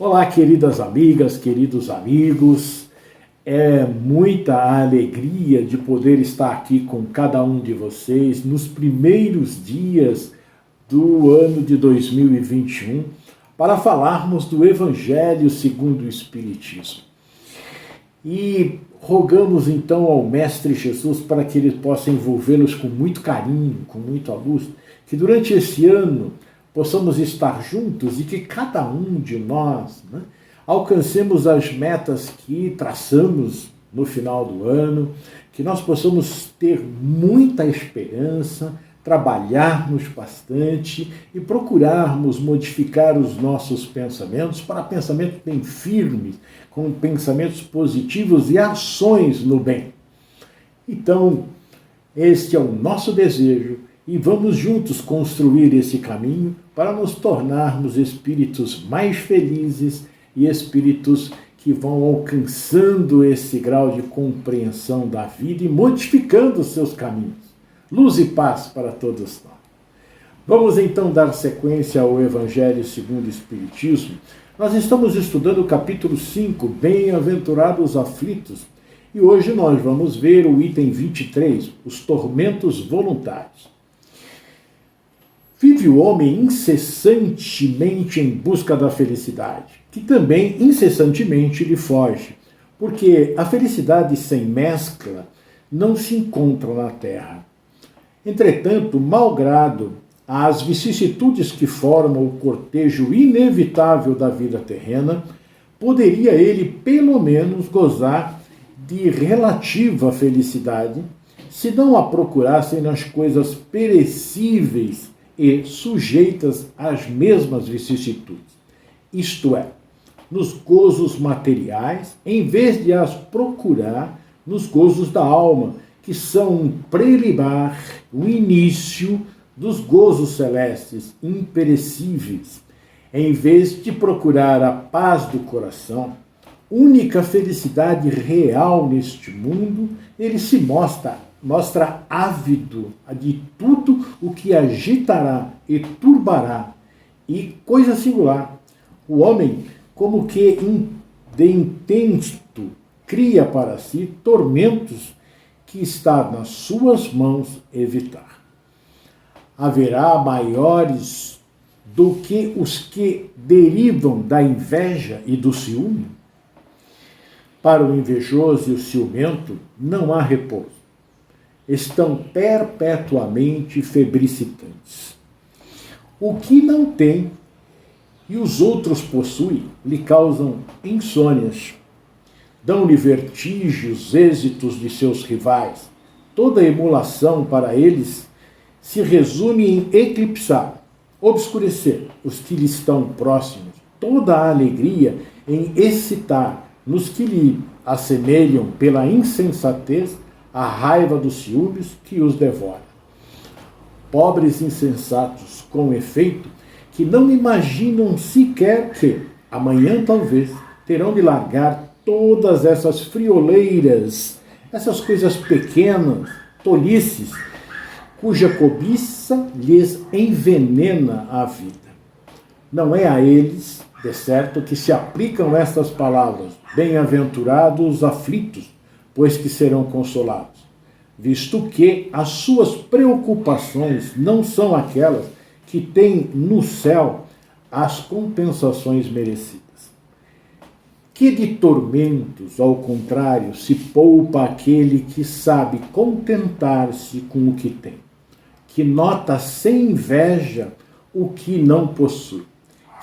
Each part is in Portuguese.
Olá, queridas amigas, queridos amigos. É muita alegria de poder estar aqui com cada um de vocês nos primeiros dias do ano de 2021 para falarmos do Evangelho segundo o Espiritismo. E rogamos então ao Mestre Jesus para que Ele possa envolvê-los com muito carinho, com muita luz, que durante esse ano possamos estar juntos e que cada um de nós alcancemos as metas que traçamos no final do ano, que nós possamos ter muita esperança, trabalharmos bastante e procurarmos modificar os nossos pensamentos para pensamentos bem firmes, com pensamentos positivos e ações no bem. Então, este é o nosso desejo e vamos juntos construir esse caminho para nos tornarmos espíritos mais felizes e espíritos que vão alcançando esse grau de compreensão da vida e modificando os seus caminhos. Luz e paz para todos nós. Vamos então dar sequência ao Evangelho segundo o Espiritismo. Nós estamos estudando o capítulo 5, Bem-aventurados os aflitos, e hoje nós vamos ver o item 23, os tormentos voluntários. Vive o homem incessantemente em busca da felicidade, que também incessantemente lhe foge, porque a felicidade sem mescla não se encontra na terra. Entretanto, malgrado as vicissitudes que formam o cortejo inevitável da vida terrena, poderia ele pelo menos gozar de relativa felicidade, se não a procurassem nas coisas perecíveis e sujeitas às mesmas vicissitudes, isto é, nos gozos materiais, em vez de as procurar nos gozos da alma, que são um prelimar, um início dos gozos celestes imperecíveis. Em vez de procurar a paz do coração, única felicidade real neste mundo, ele se mostra ávido de tudo o que agitará e turbará. E, coisa singular, o homem, como que de intento, cria para si tormentos que está nas suas mãos evitar. Haverá maiores do que os que derivam da inveja e do ciúme? Para o invejoso e o ciumento não há repouso. Estão perpetuamente febricitantes. O que não tem e os outros possuem lhe causam insônias. Dão-lhe vertígios êxitos de seus rivais. Toda emulação para eles se resume em eclipsar, obscurecer os que lhe estão próximos. Toda a alegria em excitar nos que lhe assemelham pela insensatez a raiva dos ciúmes que os devora. Pobres insensatos, com efeito, que não imaginam sequer que, amanhã talvez, terão de largar todas essas frioleiras, essas coisas pequenas, tolices, cuja cobiça lhes envenena a vida. Não é a eles, de certo, que se aplicam estas palavras, bem-aventurados os aflitos, pois que serão consolados, visto que as suas preocupações não são aquelas que têm no céu as compensações merecidas. Que de tormentos, ao contrário, se poupa aquele que sabe contentar-se com o que tem, que nota sem inveja o que não possui,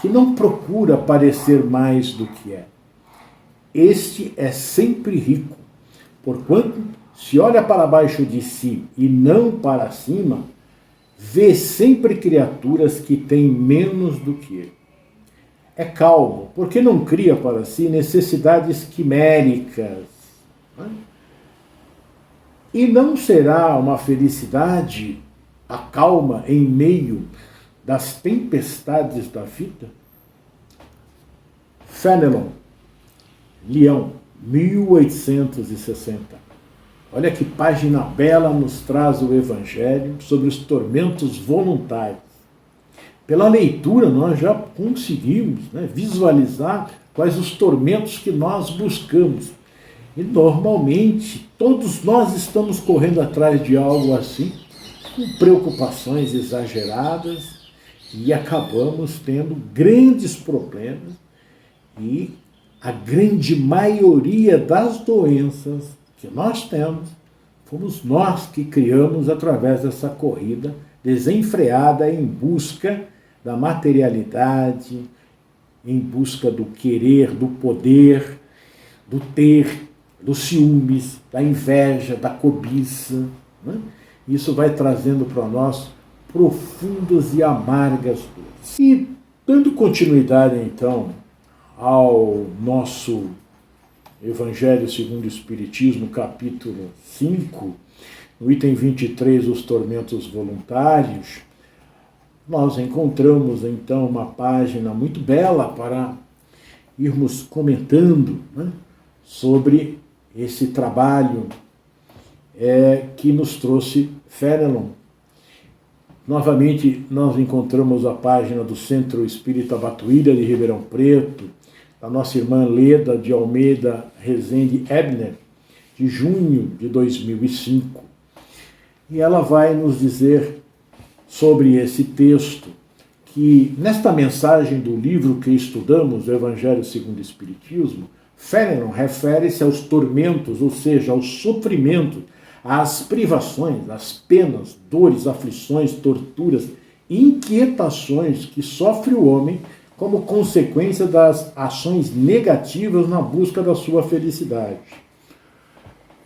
que não procura parecer mais do que é. Este é sempre rico, porquanto, se olha para baixo de si e não para cima, vê sempre criaturas que têm menos do que ele. É calmo, porque não cria para si necessidades quiméricas. E não será uma felicidade a calma em meio das tempestades da vida? Fenelon, Leão, 1860. Olha que página bela nos traz o Evangelho sobre os tormentos voluntários. pela leitura nós já conseguimos, né, visualizar quais os tormentos que nós buscamos. E normalmente todos nós estamos correndo atrás de algo assim, com preocupações exageradas, e acabamos tendo grandes problemas, e a grande maioria das doenças que nós temos, fomos nós que criamos através dessa corrida desenfreada em busca da materialidade, em busca do querer, do poder, do ter, dos ciúmes, da inveja, da cobiça. Né? Isso vai trazendo para nós profundas e amargas dores. E dando continuidade, então, ao nosso Evangelho segundo o Espiritismo, capítulo 5, no item 23, os tormentos voluntários, nós encontramos, então, uma página muito bela para irmos comentando, né, sobre esse trabalho que nos trouxe Fénelon. Novamente, nós encontramos a página do Centro Espírita Batuíra de Ribeirão Preto, da nossa irmã Leda de Almeida Rezende Ebner, de junho de 2005. E ela vai nos dizer sobre esse texto, que nesta mensagem do livro que estudamos, o Evangelho segundo o Espiritismo, Fénelon refere-se aos tormentos, ou seja, aos sofrimentos, às privações, às penas, dores, aflições, torturas, inquietações que sofre o homem como consequência das ações negativas na busca da sua felicidade.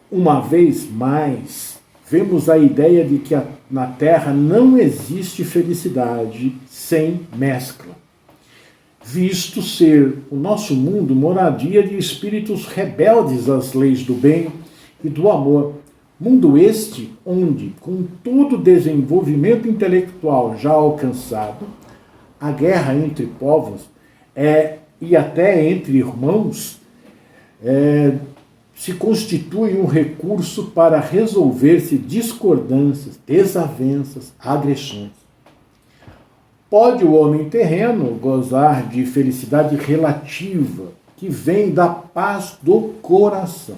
Uma vez mais, vemos a ideia de que na Terra não existe felicidade sem mescla, visto ser o nosso mundo moradia de espíritos rebeldes às leis do bem e do amor. Mundo este onde, com todo o desenvolvimento intelectual já alcançado, a guerra entre povos e até entre irmãos se constitui um recurso para resolver-se discordâncias, desavenças, agressões. Pode o homem terreno gozar de felicidade relativa, que vem da paz do coração,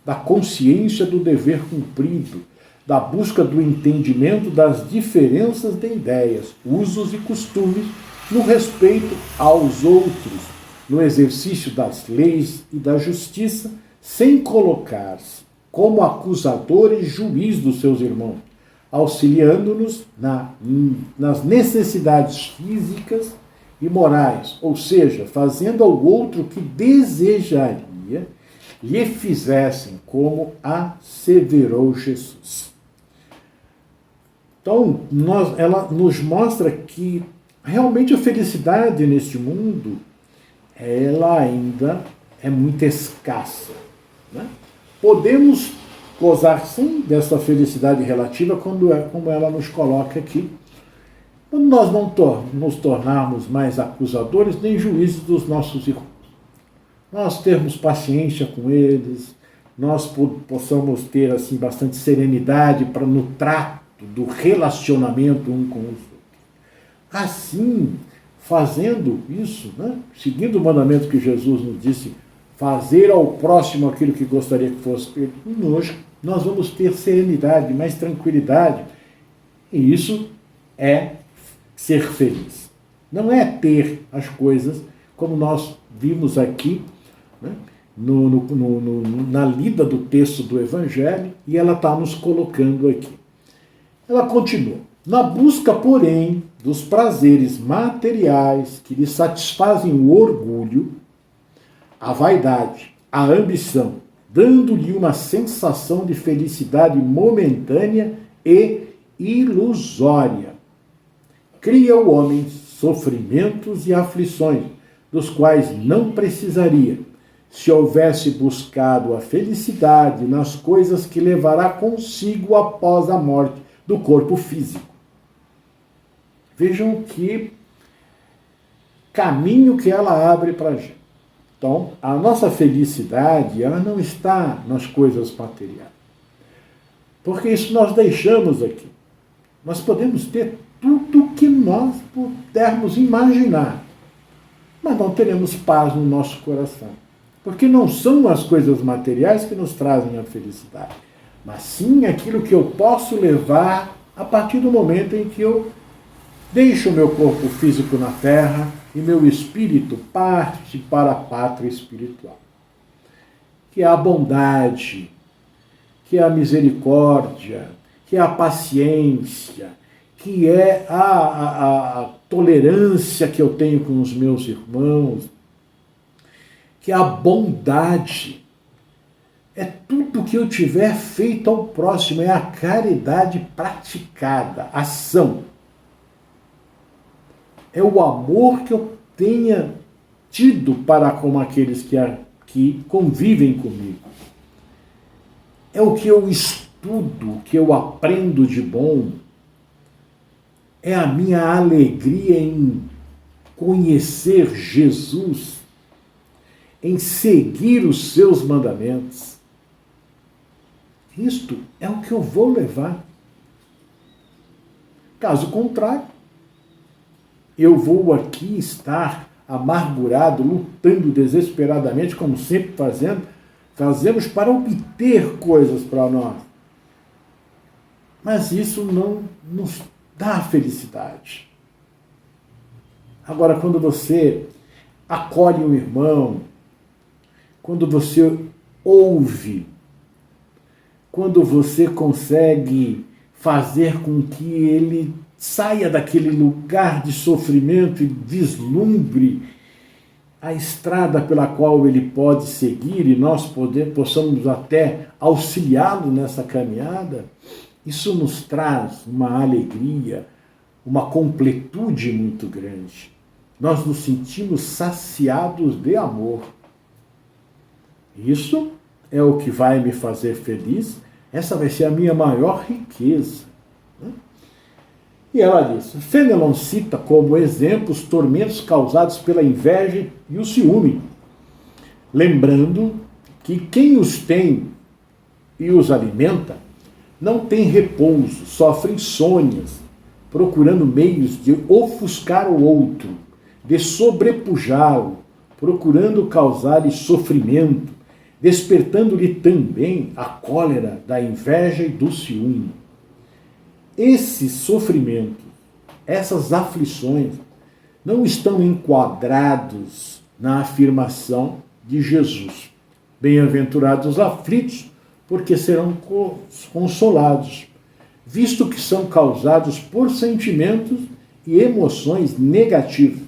da consciência do dever cumprido, da busca do entendimento das diferenças de ideias, usos e costumes, no respeito aos outros, no exercício das leis e da justiça, sem colocar-se como acusador e juiz dos seus irmãos, auxiliando-nos nas necessidades físicas e morais, ou seja, fazendo ao outro o que desejaria lhe fizessem, como asseverou Jesus. Então, ela nos mostra que realmente a felicidade neste mundo, ela ainda é muito escassa. Né? Podemos gozar sim dessa felicidade relativa como ela nos coloca aqui, quando nós não nos tornarmos mais acusadores nem juízes dos nossos irmãos. Nós termos paciência com eles, nós possamos ter assim bastante serenidade para no trato do relacionamento um com os outros. Assim, fazendo isso, né, seguindo o mandamento que Jesus nos disse, fazer ao próximo aquilo que gostaria que fosse feito conosco, nós vamos ter serenidade, mais tranquilidade. E isso é ser feliz. Não é ter as coisas como nós vimos aqui, né, na lida do texto do Evangelho, e ela está nos colocando aqui. Ela continua. Na busca, porém, dos prazeres materiais que lhe satisfazem o orgulho, a vaidade, a ambição, dando-lhe uma sensação de felicidade momentânea e ilusória, cria o homem sofrimentos e aflições, dos quais não precisaria, se houvesse buscado a felicidade nas coisas que levará consigo após a morte do corpo físico. Vejam que caminho que ela abre para a gente. Então, a nossa felicidade, ela não está nas coisas materiais. Porque isso nós deixamos aqui. Nós podemos ter tudo o que nós pudermos imaginar. Mas não teremos paz no nosso coração. Porque não são as coisas materiais que nos trazem a felicidade, mas sim aquilo que eu posso levar a partir do momento em que eu deixo o meu corpo físico na terra e meu espírito parte para a pátria espiritual. Que é a bondade, que é a misericórdia, que é a paciência, que é a tolerância que eu tenho com os meus irmãos, que é a bondade. É tudo que eu tiver feito ao próximo, é a caridade praticada, ação. É o amor que eu tenha tido para com aqueles que convivem comigo. É o que eu estudo, o que eu aprendo de bom. É a minha alegria em conhecer Jesus, em seguir os seus mandamentos. Isto é o que eu vou levar. Caso contrário, eu vou aqui estar amargurado, lutando desesperadamente, como sempre fazemos para obter coisas para nós. Mas isso não nos dá felicidade. Agora, quando você acolhe um irmão, quando você ouve, quando você consegue fazer com que ele saia daquele lugar de sofrimento e vislumbre a estrada pela qual ele pode seguir e nós possamos até auxiliá-lo nessa caminhada, isso nos traz uma alegria, uma completude muito grande. Nós nos sentimos saciados de amor. Isso é o que vai me fazer feliz, essa vai ser a minha maior riqueza. E ela diz, Fenelon cita como exemplo os tormentos causados pela inveja e o ciúme, lembrando que quem os tem e os alimenta não tem repouso, sofre insônias, procurando meios de ofuscar o outro, de sobrepujá-lo, procurando causar-lhe sofrimento, despertando-lhe também a cólera da inveja e do ciúme. Esse sofrimento, essas aflições, não estão enquadrados na afirmação de Jesus. Bem-aventurados os aflitos, porque serão consolados, visto que são causados por sentimentos e emoções negativas,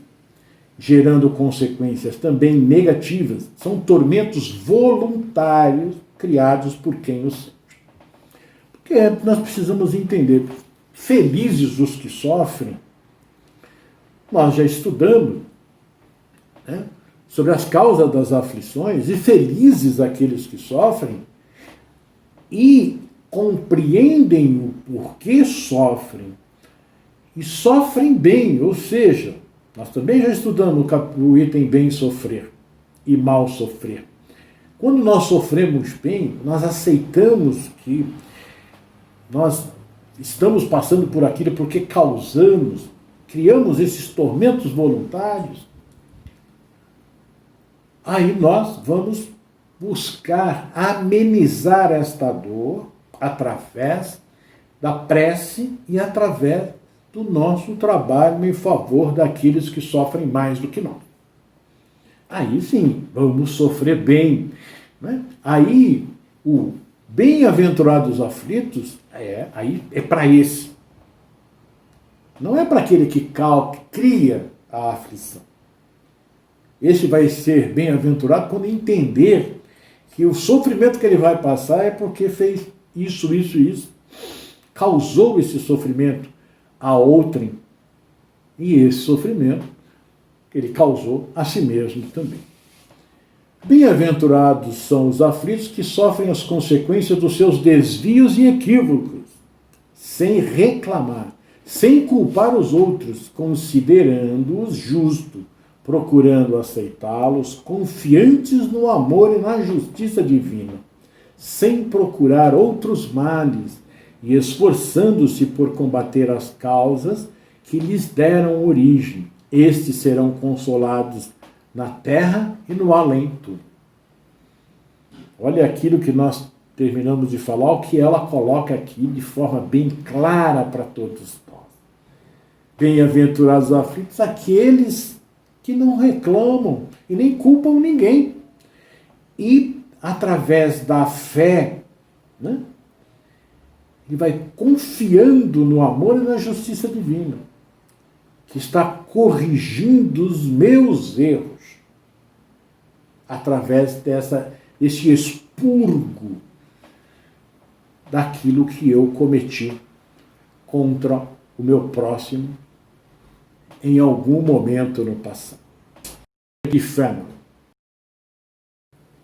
gerando consequências também negativas. São tormentos voluntários criados por quem os sente. Porque nós precisamos entender, felizes os que sofrem, nós já estudamos, né, sobre as causas das aflições, e felizes aqueles que sofrem e compreendem o porquê sofrem, e sofrem bem, ou seja, nós também já estudamos o item bem sofrer e mal sofrer. Quando nós sofremos bem, nós aceitamos que nós estamos passando por aquilo porque criamos esses tormentos voluntários. Aí nós vamos buscar amenizar esta dor através da prece e através do nosso trabalho em favor daqueles que sofrem mais do que nós. Aí sim, vamos sofrer bem. Né? Aí o bem-aventurados aflitos é para esse. Não é para aquele que cria a aflição. Esse vai ser bem-aventurado quando entender que o sofrimento que ele vai passar é porque fez isso, causou esse sofrimento a outrem, e esse sofrimento ele causou a si mesmo também. Bem-aventurados são os aflitos que sofrem as consequências dos seus desvios e equívocos, sem reclamar, sem culpar os outros, considerando-os justos, procurando aceitá-los, confiantes no amor e na justiça divina, sem procurar outros males e esforçando-se por combater as causas que lhes deram origem. Estes serão consolados na terra e no além-túmulo. Olha aquilo que nós terminamos de falar, o que ela coloca aqui de forma bem clara para todos nós. Bem-aventurados os aflitos, aqueles que não reclamam e nem culpam ninguém. E, através da fé, né, ele vai confiando no amor e na justiça divina, que está corrigindo os meus erros, através desse expurgo daquilo que eu cometi contra o meu próximo em algum momento no passado. E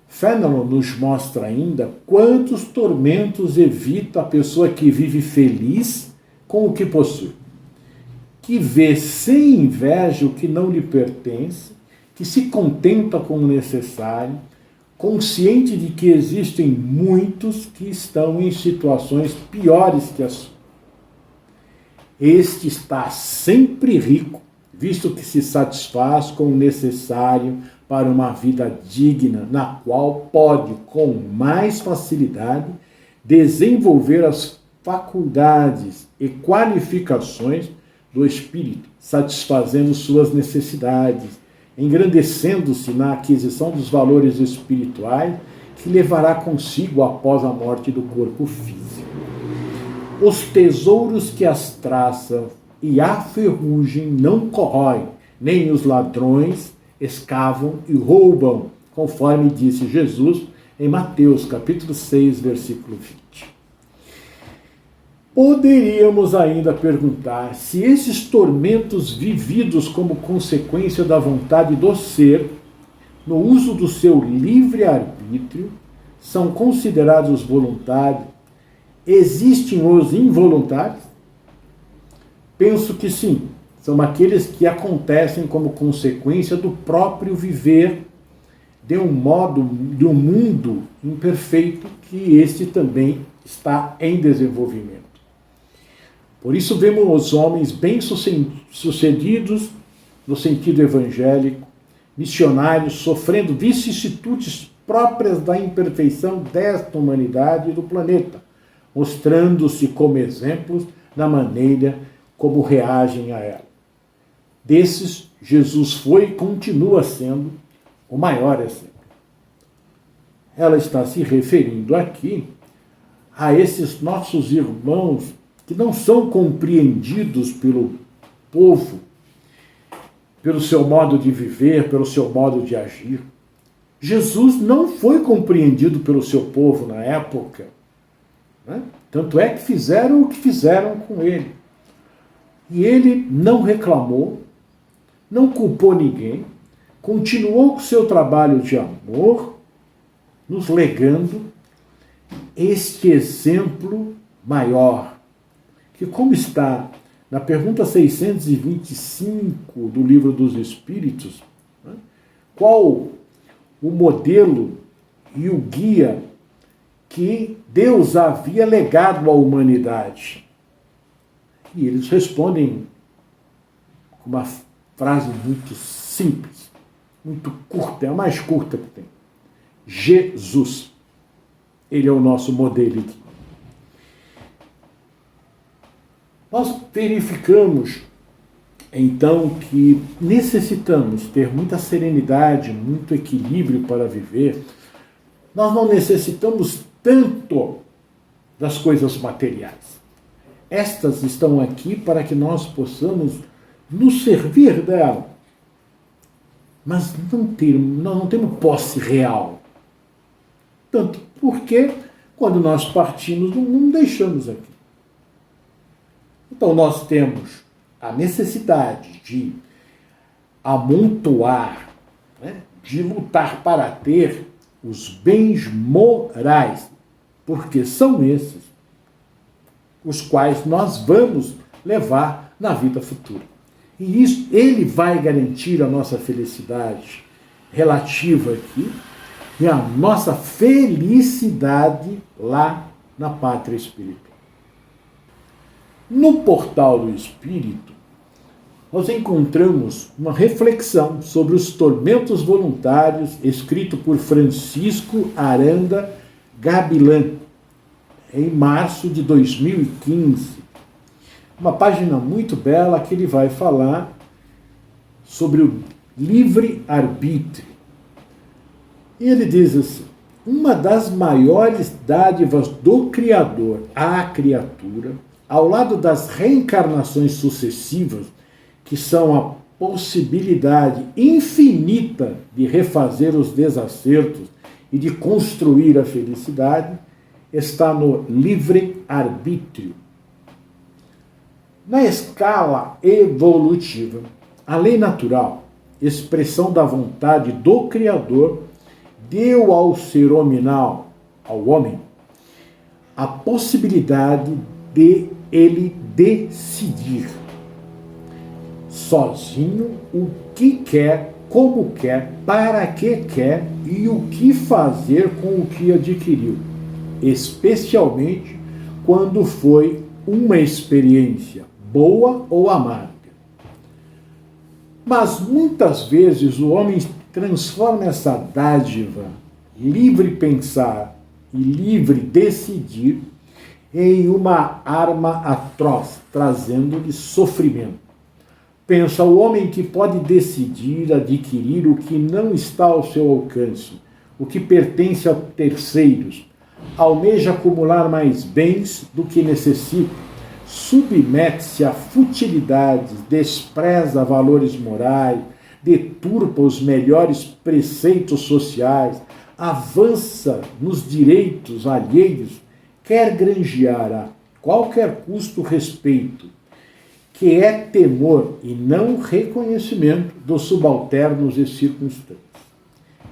Fénelon nos mostra ainda quantos tormentos evita a pessoa que vive feliz com o que possui, que vê sem inveja o que não lhe pertence, que se contenta com o necessário, consciente de que existem muitos que estão em situações piores que a sua. Este está sempre rico, visto que se satisfaz com o necessário para uma vida digna, na qual pode, com mais facilidade, desenvolver as faculdades e qualificações do espírito, satisfazendo suas necessidades, engrandecendo-se na aquisição dos valores espirituais que levará consigo após a morte do corpo físico. Os tesouros que as traças e a ferrugem não corroem, nem os ladrões escavam e roubam, conforme disse Jesus em Mateus, capítulo 6, versículo 20. Poderíamos ainda perguntar se esses tormentos vividos como consequência da vontade do ser, no uso do seu livre-arbítrio, são considerados voluntários. Existem os involuntários? Penso que sim. São aqueles que acontecem como consequência do próprio viver de um mundo imperfeito, que este também está em desenvolvimento. Por isso vemos os homens bem-sucedidos no sentido evangélico, missionários, sofrendo vicissitudes próprias da imperfeição desta humanidade e do planeta, mostrando-se como exemplos na maneira como reagem a ela. Desses, Jesus foi e continua sendo o maior exemplo. Ela está se referindo aqui a esses nossos irmãos que não são compreendidos pelo povo, pelo seu modo de viver, pelo seu modo de agir. Jesus não foi compreendido pelo seu povo na época, né? Tanto é que fizeram o que fizeram com ele. E ele não reclamou, não culpou ninguém, continuou com o seu trabalho de amor, nos legando este exemplo maior, que, como está na pergunta 625 do Livro dos Espíritos, né, qual o modelo e o guia que Deus havia legado à humanidade? E eles respondem com uma frase muito simples, muito curta, é a mais curta que tem. Jesus. Ele é o nosso modelo. Nós verificamos, então, que necessitamos ter muita serenidade, muito equilíbrio para viver. Nós não necessitamos tanto das coisas materiais. Estas estão aqui para que nós possamos nos servir dela. Mas nós não temos posse real. Tanto porque, quando nós partimos do mundo, deixamos aqui. Então, nós temos a necessidade de amontoar, né, de lutar para ter os bens morais, porque são esses os quais nós vamos levar na vida futura. E isso, ele vai garantir a nossa felicidade relativa aqui e a nossa felicidade lá na pátria espiritual. No Portal do Espírito, nós encontramos uma reflexão sobre os tormentos voluntários, escrito por Francisco Aranda Gabilan, em março de 2015. Uma página muito bela que ele vai falar sobre o livre-arbítrio. E ele diz assim: uma das maiores dádivas do Criador à criatura, ao lado das reencarnações sucessivas, que são a possibilidade infinita de refazer os desacertos e de construir a felicidade, está no livre-arbítrio. Na escala evolutiva, a lei natural, expressão da vontade do Criador, deu ao ser hominal, ao homem, a possibilidade de ele decidir sozinho o que quer, como quer, para que quer e o que fazer com o que adquiriu, especialmente quando foi uma experiência boa ou amarga. Mas muitas vezes o homem transforma essa dádiva, livre pensar e livre decidir, em uma arma atroz, trazendo-lhe sofrimento. Pensa o homem que pode decidir adquirir o que não está ao seu alcance, o que pertence a terceiros, almeja acumular mais bens do que necessita, submete-se a futilidades, despreza valores morais, deturpa os melhores preceitos sociais, avança nos direitos alheios, quer granjear a qualquer custo respeito, que é temor e não reconhecimento dos subalternos e circunstantes.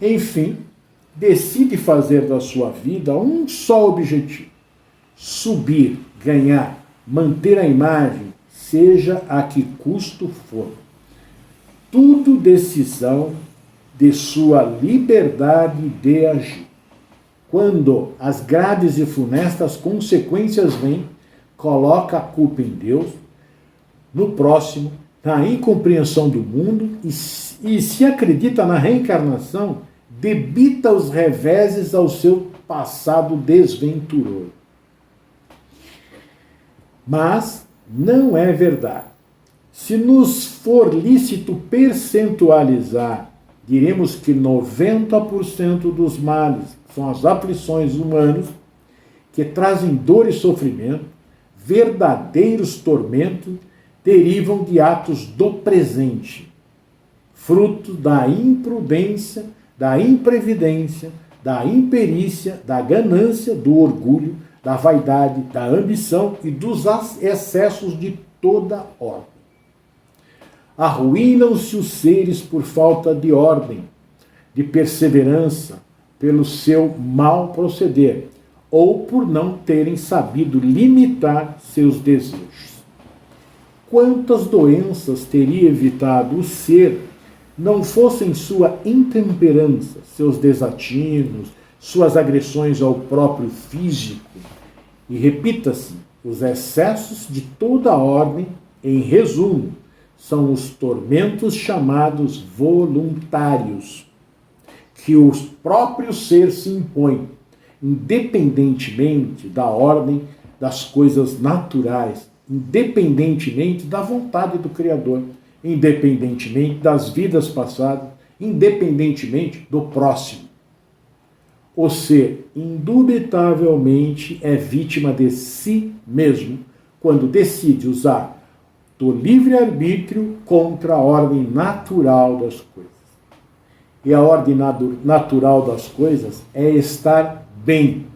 Enfim, decide fazer da sua vida um só objetivo: subir, ganhar, manter a imagem, seja a que custo for. Tudo decisão de sua liberdade de agir. Quando as graves e funestas consequências vêm, coloca a culpa em Deus, no próximo, na incompreensão do mundo e se acredita na reencarnação, debita os reveses ao seu passado desventuroso. Mas não é verdade. Se nos for lícito percentualizar, diremos que 90% dos males são as aflições humanas que trazem dor e sofrimento, verdadeiros tormentos, derivam de atos do presente, fruto da imprudência, da imprevidência, da imperícia, da ganância, do orgulho, da vaidade, da ambição e dos excessos de toda ordem. Arruinam-se os seres por falta de ordem, de perseverança, pelo seu mal proceder, ou por não terem sabido limitar seus desejos. Quantas doenças teria evitado o ser, não fossem sua intemperança, seus desatinos, suas agressões ao próprio físico, e repita-se, os excessos de toda ordem, em resumo, são os tormentos chamados voluntários, que o próprio ser se impõe, independentemente da ordem das coisas naturais, independentemente da vontade do Criador, independentemente das vidas passadas, independentemente do próximo. O ser, indubitavelmente, é vítima de si mesmo quando decide usar do livre-arbítrio contra a ordem natural das coisas. E a ordem natural das coisas é estar bem.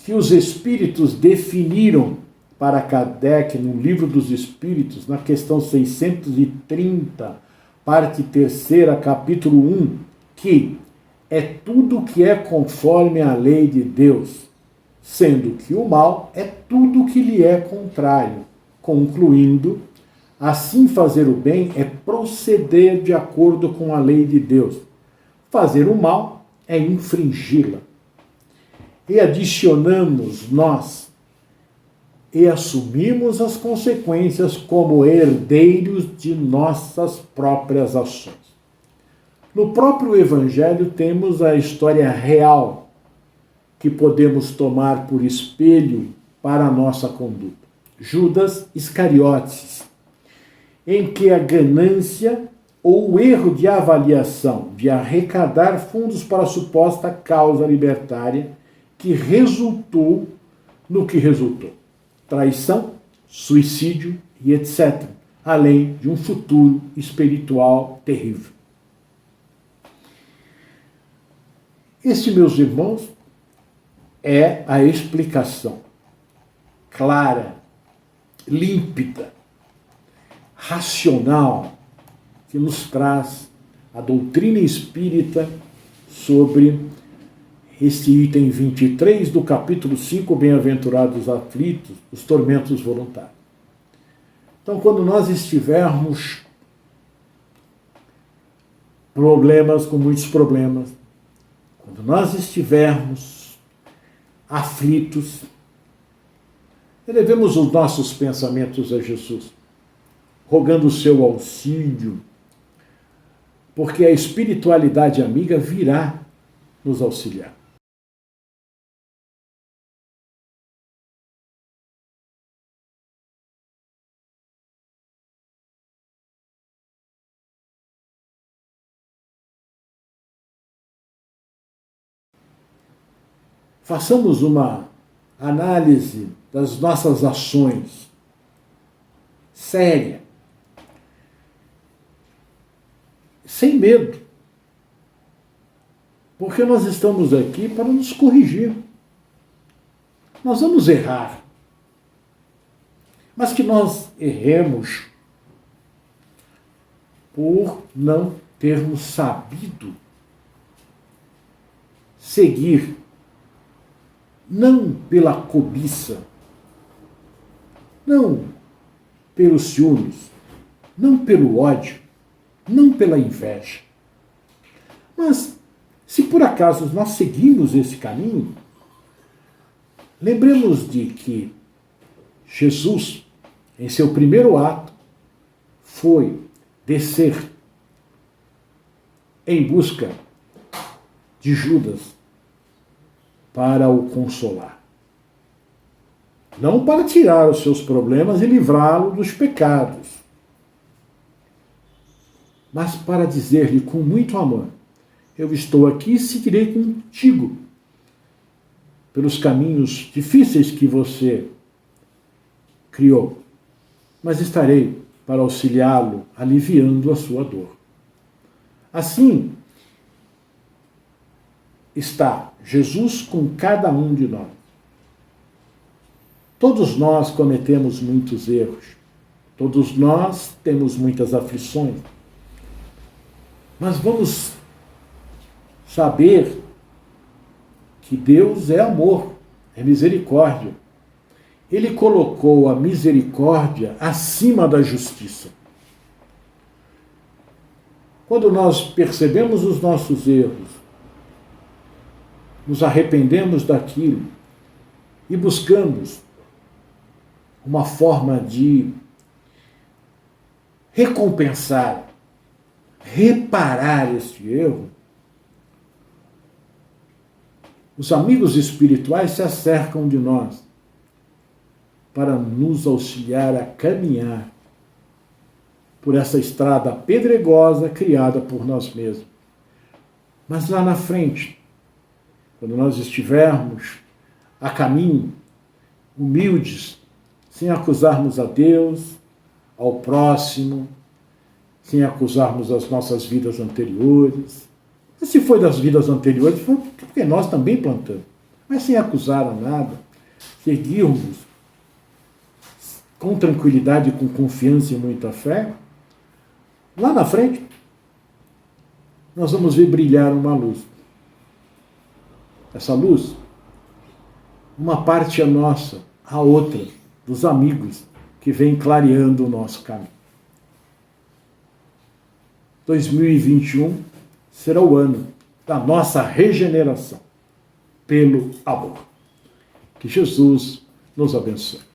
Que os espíritos definiram para Kardec no Livro dos Espíritos, na questão 630, parte 3ª, capítulo 1, que é tudo que é conforme à lei de Deus, sendo que o mal é tudo que lhe é contrário, concluindo, assim fazer o bem é proceder de acordo com a lei de Deus. Fazer o mal é infringi-la. E adicionamos nós e assumimos as consequências como herdeiros de nossas próprias ações. No próprio Evangelho temos a história real que podemos tomar por espelho para a nossa conduta. Judas Iscariotes, em que a ganância ou o erro de avaliação de arrecadar fundos para a suposta causa libertária que resultou no que resultou. Traição, suicídio e etc., além de um futuro espiritual terrível. Este, meus irmãos, é a explicação clara, límpida, racional, que nos traz a doutrina espírita sobre este item 23 do capítulo 5, Bem-aventurados aflitos, os tormentos voluntários. Então, quando nós estivermos com muitos problemas, quando nós estivermos aflitos, elevemos os nossos pensamentos a Jesus, rogando o seu auxílio, porque a espiritualidade amiga virá nos auxiliar. Façamos uma análise das nossas ações séria, sem medo, porque nós estamos aqui para nos corrigir. Nós vamos errar, mas que nós erremos por não termos sabido seguir, não pela cobiça, não pelos ciúmes, não pelo ódio, não pela inveja. Mas, se por acaso nós seguimos esse caminho, lembremos de que Jesus, em seu primeiro ato, foi descer em busca de Judas para o consolar. Não para tirar os seus problemas e livrá-lo dos pecados, mas para dizer-lhe com muito amor: eu estou aqui e seguirei contigo pelos caminhos difíceis que você criou, mas estarei para auxiliá-lo, aliviando a sua dor. Assim está Jesus com cada um de nós. Todos nós cometemos muitos erros, todos nós temos muitas aflições, mas vamos saber que Deus é amor, é misericórdia. Ele colocou a misericórdia acima da justiça. Quando nós percebemos os nossos erros, nos arrependemos daquilo e buscamos uma forma de recompensar, reparar este erro, os amigos espirituais se acercam de nós para nos auxiliar a caminhar por essa estrada pedregosa criada por nós mesmos. Mas lá na frente, quando nós estivermos a caminho, humildes, sem acusarmos a Deus, ao próximo, sem acusarmos as nossas vidas anteriores. E se foi das vidas anteriores, foi porque nós também plantamos. Mas sem acusar a nada, seguirmos com tranquilidade, com confiança e muita fé, lá na frente, nós vamos ver brilhar uma luz. Essa luz, uma parte é nossa, a outra, dos amigos que vem clareando o nosso caminho. 2021 será o ano da nossa regeneração pelo amor. Que Jesus nos abençoe.